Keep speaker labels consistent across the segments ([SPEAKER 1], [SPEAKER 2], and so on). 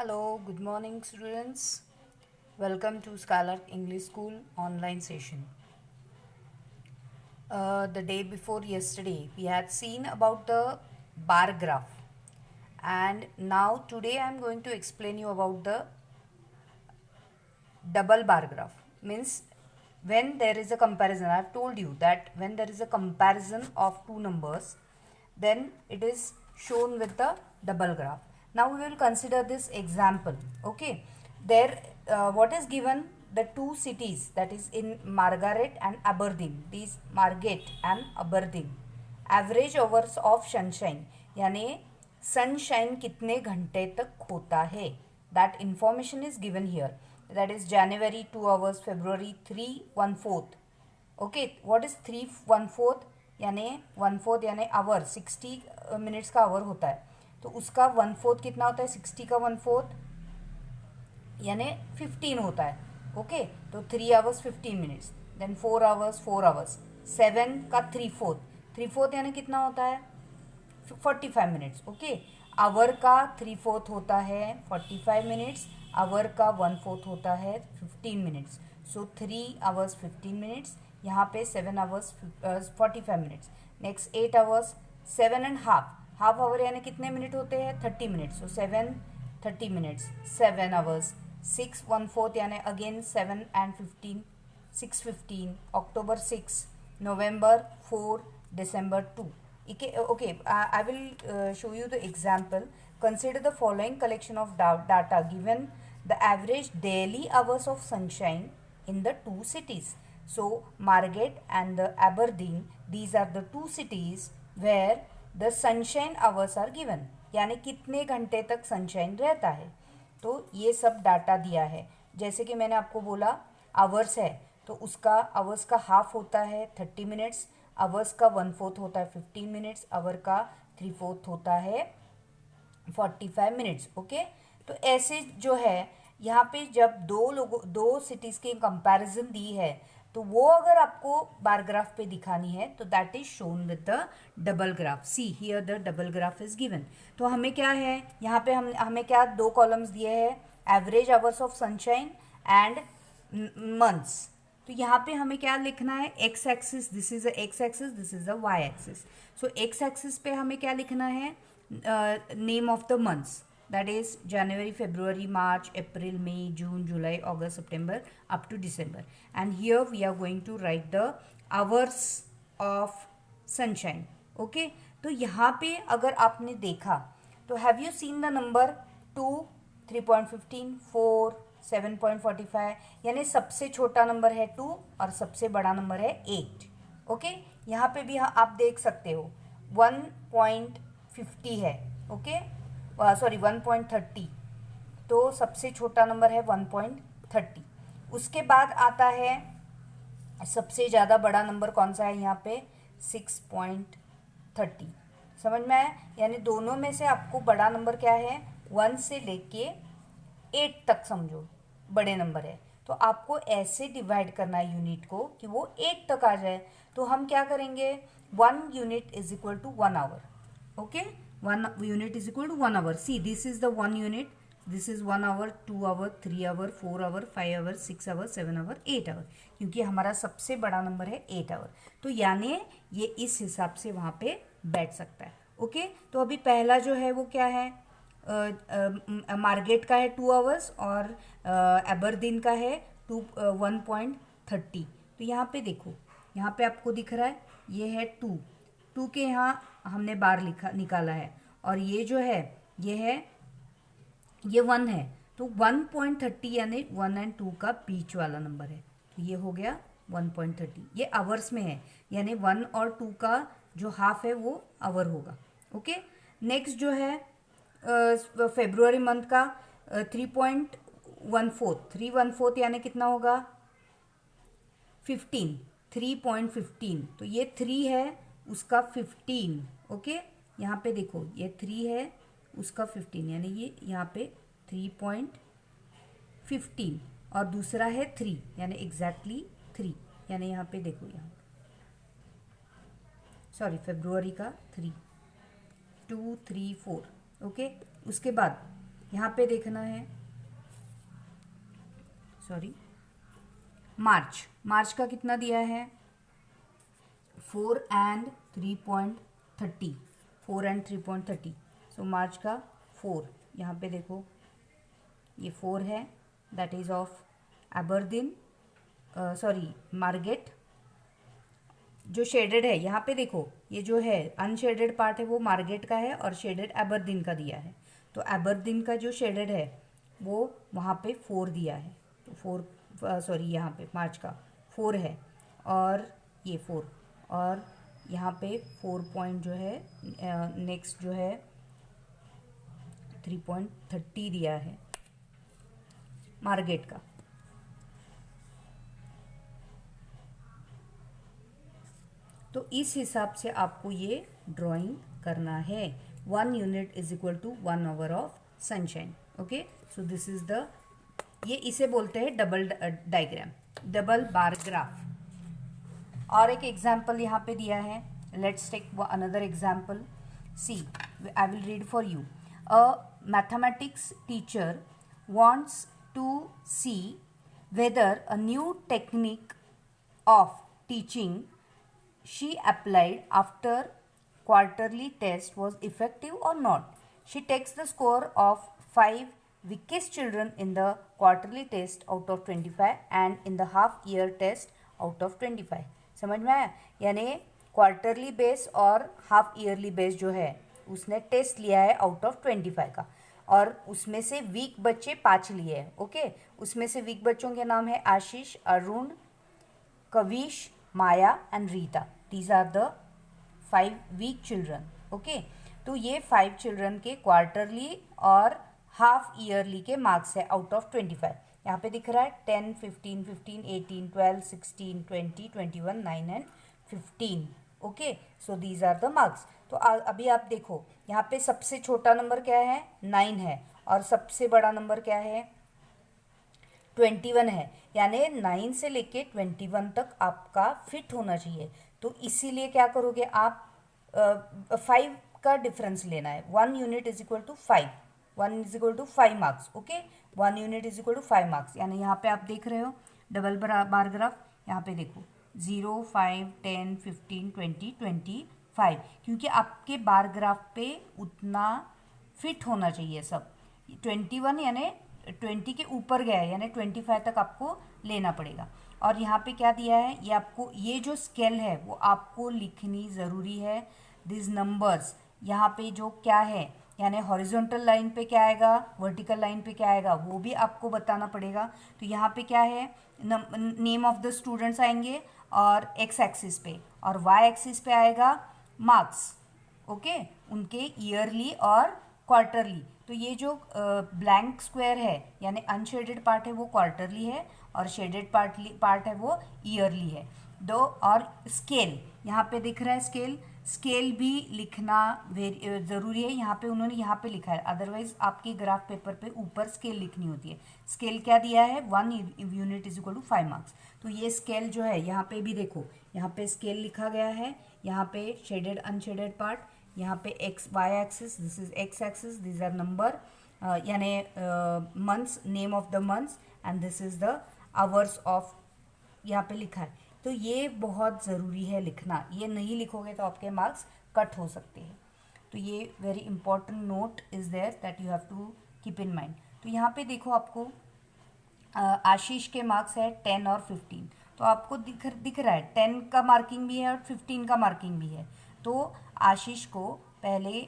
[SPEAKER 1] Hello, good morning, students. Welcome to Skylark English School online session. The day before yesterday, we had seen about the bar graph, and now today I am going to explain you about the double bar graph. Means when there is a comparison, I have told you that when there is a comparison of two numbers, then it is shown with the double graph. Now we will consider this example. Okay, there what is given, the two cities, that is in Margaret and Aberdeen. These Margate and Aberdeen, average hours of sunshine, यानी sunshine कितने घंटे तक होता है, that information is given here. That is January 2 hours, February 3/1/4. Okay, what is 3/1/4? यानी 1/4 यानी our, 60 minutes का our होता है, तो उसका 1/4 कितना होता है? 60 का 1/4 यानी 15 होता है. ओके, तो 3 hours 15 minutes, then 4 hours 4 hours, 7 का 3/4, 3/4 यानी कितना होता है? 45 minutes. ओके, आवर का 3/4 होता है 45 minutes, आवर का 1/4 होता है 15 minutes. सो 3 hours 15 minutes, यहाँ पे 7 hours 45 minutes. Next 8 hours 7.5, half hour यानी कितने मिनट होते हैं? 30 minutes. सो 7 30 minutes, 7 hours. 6/1/4 यानी again 7 and 15, 6:15. October 6, November 4, December 2. Okay, I will show you the example. Consider the following collection of data given the average daily hours of sunshine in the two cities. So Margate and the Aberdeen, these are the two cities where the sunshine hours are given. यानी कितने घंटे तक sunshine रहता है. तो ये सब data दिया है. जैसे कि मैंने आपको बोला आवर्स है, तो उसका आवर्स का हाफ होता है 30 मिनट्स, आवर्स का 1/4 होता है 15 मिनट्स, आवर का 3/4 होता है 45 मिनट्स. ओके, तो ऐसे जो है यहाँ पे जब दो सिटीज़ की कंपैरिजन दी है, तो वो अगर आपको बार ग्राफ पे दिखानी है तो that is shown with the double graph. See here the double graph is given. तो हमें क्या है यहाँ पे, हमें क्या दो कॉलम्स दिए हैं, average hours of sunshine and months. तो यहाँ पे हमें क्या लिखना है? X axis, this is a X axis, this is a Y axis. So X axis पे हमें क्या लिखना है? Name of the months, that is January, February, March, April, May, June, July, August, September up to December. And here we are going to write the hours of sunshine. Okay, तो यहाँ पे अगर आपने देखा तो have you seen the number 2, 3.15, 4, 7.45, यानी सबसे छोटा नंबर है 2 और सबसे बड़ा नंबर है 8. ओके, यहाँ पे भी आप देख सकते हो 1.50 है. ओके, सॉरी 1.30, तो सबसे छोटा नंबर है 1.30. उसके बाद आता है सबसे ज़्यादा बड़ा नंबर कौन सा है यहाँ पे? 6.30. समझ में आया? यानी दोनों में से आपको बड़ा नंबर क्या है? 1 से लेके 8 तक समझो बड़े नंबर है. तो आपको ऐसे डिवाइड करना है यूनिट को कि वो 8 तक आ जाए. तो हम क्या करेंगे? 1 unit is equal to 1 hour. Okay, 1 unit is equal to 1 hour. See, this is the 1 unit. This is 1 hour, 2 hour, 3 hour, 4 hour, 5 hour, 6 hour, 7 hour, 8 hour. क्योंकि हमारा सबसे बड़ा नंबर है 8 hour. तो यानी ये इस हिसाब से वहाँ पे बैठ सकता है. ओके, तो अभी पहला जो है वो क्या है? मार्गेट का है 2 hours और एबरदीन का है 1.30. तो यहाँ पे देखो, यहाँ पे आपको दिख रहा है ये है 2 के यहाँ हमने बार निकाला है, और ये जो है ये 1 है. तो 1.30 यानी 1 and 2 का बीच वाला नंबर है. तो ये हो गया 1.30. ये आवर्स में है, यानी 1 और 2 का जो हाफ है वो आवर होगा. ओके, नेक्स्ट जो है फेब्रुवरी मंथ का 3.14. 3/1/4 यानी कितना होगा? 15. 3.15, तो ये 3 है, उसका 15. ओके, यहाँ पे देखो ये 3 है, उसका 15, यानी ये यहाँ पे 3.15 और दूसरा है 3, यानी एग्जैक्टली 3. यानी यहाँ पे देखो, यहाँ सॉरी फेब्रुवरी का 3, 2, 3, 4. ओके, उसके बाद यहाँ पे देखना है, सॉरी, मार्च का कितना दिया है, 4 and 3.30, 4 and 3.30। सो मार्च का 4, यहाँ पे देखो ये 4 है, that is of Aberdeen, sorry Margate. जो शेडेड है यहाँ पे देखो, ये जो है अनशेडेड पार्ट है वो मार्गेट का है और शेडेड एबरदीन का दिया है। तो एबरदीन का जो शेडेड है वो वहाँ पे 4 दिया है, तो 4, सॉरी यहाँ पे मार्च का 4 है और ये 4, और यहाँ पे 4 पॉइंट जो है, नेक्स्ट जो है 3.30 दिया है मार्गेट का। तो इस हिसाब से आपको ये ड्राइंग करना है। 1 unit is equal to 1 hour of sunshine. Okay, so this is the, ये इसे बोलते हैं double diagram, double bar graph. और एक एग्जाम्पल यहाँ पे दिया है, let's take another example. See, I will read for you. A mathematics teacher wants to see whether a new technique of teaching she applied after quarterly test was effective or not. She takes the score of 5 weakest children in the quarterly test out of 25 and in the half year test out of 25. समझ में आया? यानी quarterly base और half yearly base जो है उसने test लिया है आउट ऑफ 25 का, और उसमें से वीक बच्चे 5 लिए हैं। ओके, उसमें से वीक बच्चों के नाम है Ashish, Arun, Kavish, Maya and Rita. These are the 5 weak children. Okay, तो ये 5 चिल्ड्रन के क्वार्टरली और हाफ ईयरली के मार्क्स है आउट ऑफ 25। यहाँ पे दिख रहा है 10, 15, 15, 18, 12, 16, 20, 21, 9 and 15। Okay, so these are the marks. तो अभी आप देखो यहाँ पे सबसे छोटा नंबर क्या है, 9 है, और सबसे बड़ा नंबर क्या है, 21 है। यानी 9 से लेके 21 तक आपका फिट होना चाहिए। तो इसीलिए क्या करोगे आप, 5 का डिफरेंस लेना है। 1 unit is equal to 5, 1 is equal to 5 marks. Okay, 1 unit is equal to 5 marks. यानी यहाँ पे आप देख रहे हो डबल बार ग्राफ, यहाँ पे देखो 0, 5, 10, 15, 20, 25, क्योंकि आपके बार ग्राफ पे उतना फिट होना चाहिए सब। 21 यानी 20 के ऊपर गया है, यानी 25 तक आपको लेना पड़ेगा। और यहाँ पे क्या दिया है, ये आपको, ये जो स्केल है वो आपको लिखनी ज़रूरी है। दिस नंबर्स यहाँ पे जो क्या है, यानी हॉरिजॉन्टल लाइन पे क्या आएगा, वर्टिकल लाइन पे क्या आएगा, वो भी आपको बताना पड़ेगा। तो यहाँ पे क्या है, नेम ऑफ द स्टूडेंट्स आएंगे और एक्स एक्सिस पे, और वाई एक्सिस पे आएगा मार्क्स। ओके, उनके ईयरली और क्वार्टरली। तो ये जो ब्लैंक स्क्वायर है यानी अनशेडेड पार्ट है वो क्वार्टरली है, और शेडेड पार्ट है वो ईयरली है। दो, और स्केल यहाँ पे दिख रहा है, स्केल भी लिखना ज़रूरी है। यहाँ पे उन्होंने यहाँ पे लिखा है, अदरवाइज आपके ग्राफ पेपर पे ऊपर स्केल लिखनी होती है। स्केल क्या दिया है, 1 unit is equal to 5 marks. तो ये स्केल जो है यहाँ पे भी देखो, यहाँ पे स्केल लिखा गया है, यहाँ पे शेडेड अनशेडेड पार्ट, यहाँ पे X Y axis, this is X axis, this are number, यानी months, name of the months, and this is the hours of, यहाँ पे लिखा है। तो ये बहुत ज़रूरी है लिखना, ये नहीं लिखोगे तो आपके मार्क्स कट हो सकते हैं। तो ये very important note is there that you have to keep in mind. तो यहाँ पे देखो आपको आशीष के मार्क्स है 10 और 15, तो आपको दिख रहा है 10 का मार्किंग भी है और 15 का मार्किंग भी है। तो आशीष को पहले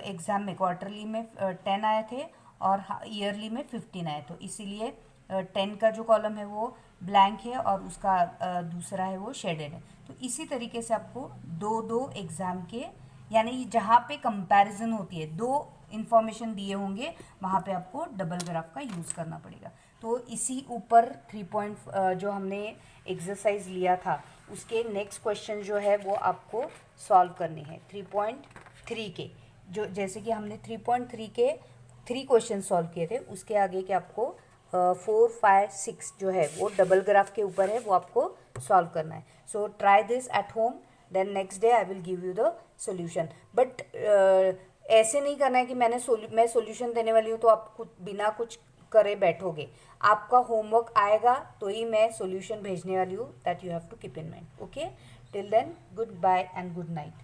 [SPEAKER 1] एग्ज़ाम में क्वार्टरली में 10 आए थे और ईयरली में 15 आए, तो इसीलिए 10 का जो कॉलम है वो ब्लैंक है और उसका दूसरा है वो शेडेड है। तो इसी तरीके से आपको दो एग्ज़ाम के, यानी जहाँ पे कंपैरिजन होती है, 2 इन्फॉर्मेशन दिए होंगे वहाँ पे आपको डबल ग्राफ का यूज़ करना पड़ेगा। तो इसी ऊपर 3 जो हमने एक्सरसाइज लिया था उसके नेक्स्ट क्वेश्चन जो है वो आपको सॉल्व करने हैं 3.3 के, जो जैसे कि हमने 3.3 के 3 क्वेश्चन सॉल्व किए थे, उसके आगे के आपको 4, 5, 6 जो है वो डबल ग्राफ के ऊपर है, वो आपको सॉल्व करना है। So try this at home, then next day I will give you the solution. But ऐसे नहीं करना है कि मैं सॉल्यूशन देने वाली हूँ तो आप कुछ बिना कुछ करे बैठोगे. आपका होमवर्क आएगा तो ही मैं सॉल्यूशन भेजने वाली हूँ. That you have to keep in mind. Okay, till then goodbye and good night.